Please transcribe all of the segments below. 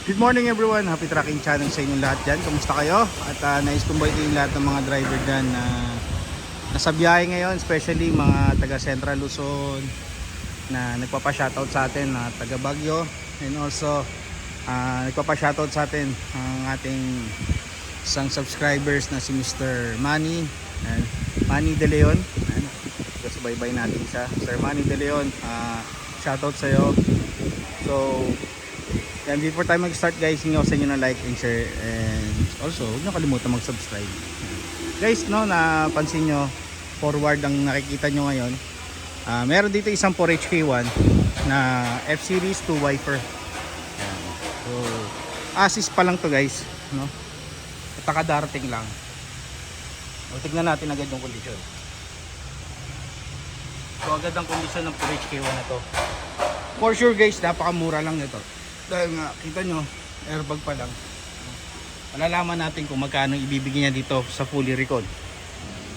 Good morning everyone, happy tracking channel sa inyong lahat dyan. Kumusta kayo? At nais kong baitiin lahat ng mga driver dyan na nasa biyahe ngayon, especially mga taga Central Luzon na nagpapa-shoutout sa atin na taga Baguio, and also nagpapa-shoutout sa atin ang ating isang subscribers na si Mr. Manny and Manny De Leon. Subaybay natin siya, Sir Manny De Leon. Shoutout sa iyo. So yan, before tayo mag-start guys, hingi ako sa inyo na like and share, and also huwag nyo kalimutan mag-subscribe guys. No, napansin nyo, forward ang nakikita nyo ngayon. Meron dito isang 4HK1 na F-Series 2 wiper. So assist pa lang to guys, no? At nakadarating lang. O, tignan natin agad yung kondisyon. So agad ang kondisyon ng 4HK1 na to. For sure guys, napakamura lang nito. Dahil nga, kita nyo, airbag pa lang. Malalaman natin kung magkano ibibigay niya dito sa fully recon.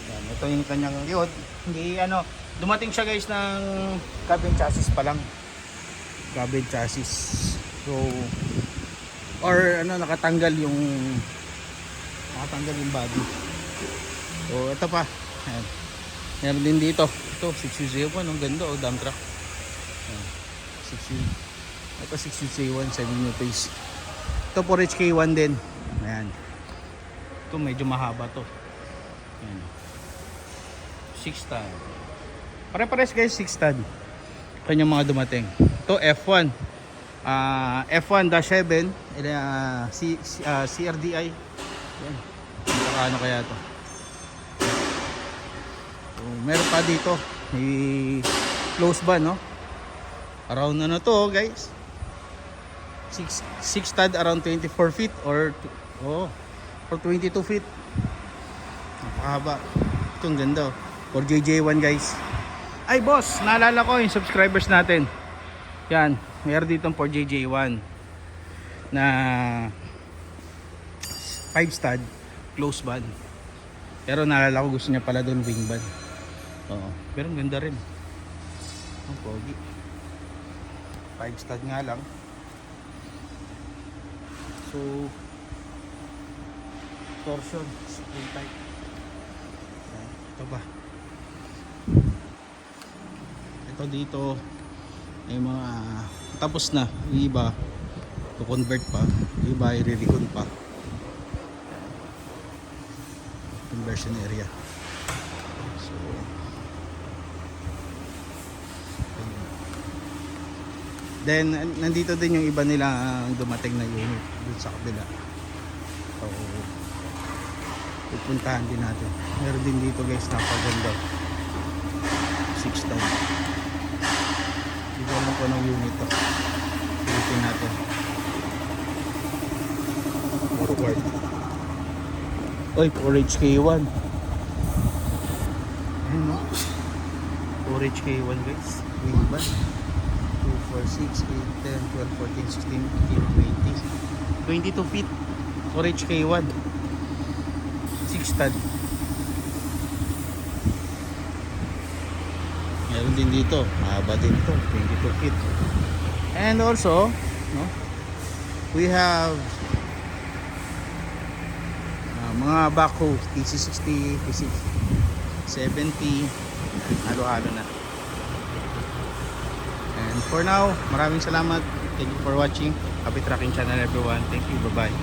Yan, ito yung kanyang yun. Hindi dumating siya guys ng cabin chassis pa lang. Cabin chassis. So, or nakatanggal yung body. So, ito pa. Yan. Meron din dito. Ito, 601. Ang ganda, dump truck. Yan. 6 ito 661, 7 new pace. Ito 4HK1 din. Ayan. Ito medyo mahaba to. Ayan. 6 stud. Pare-pares guys, 6 stud. Ito yung mga dumating. Ito F1. F1-7 CRDI. Ayan. Ano kaya to? So, meron pa dito. May close ba, no? Around to guys. 6 stud around 24 feet or 22 feet. Napakahaba. Itong ganda. For JJ1 guys. Ay boss, naalala ko yung subscribers natin. Yan, mayroon ditong for JJ1 na 5 stud close band. Pero naalala ko gusto niya pala doon wing band. Oo, pero ganda rin. Ang pogi. 5 stud nga lang. So torsion spring type. Ito ba? Ito dito ay mga tapos na. Yung iba to convert pa, yung iba i-recon pa. Conversion area. So then nandito din yung iba nila dumating na unit dun sa kabila. So pupuntahan din natin. Meron din dito guys, napaganda 6 ton. Hindi alam ko ng unit to. Pilitin natin forward. Oy, 4HK1. Ayun no, 4HK1 guys. Wing band 2, 4, 6, 8, 10, 12, 14, 16, 15, 20 22 feet 4HK1 6 stud. Meron din dito, mahaba din ito, 22 feet. And also, no, we have mga backhoe TC60, TC70, halo-halo na. And for now, maraming salamat. Thank you for watching. Happy tracking channel everyone. Thank you. Bye-bye.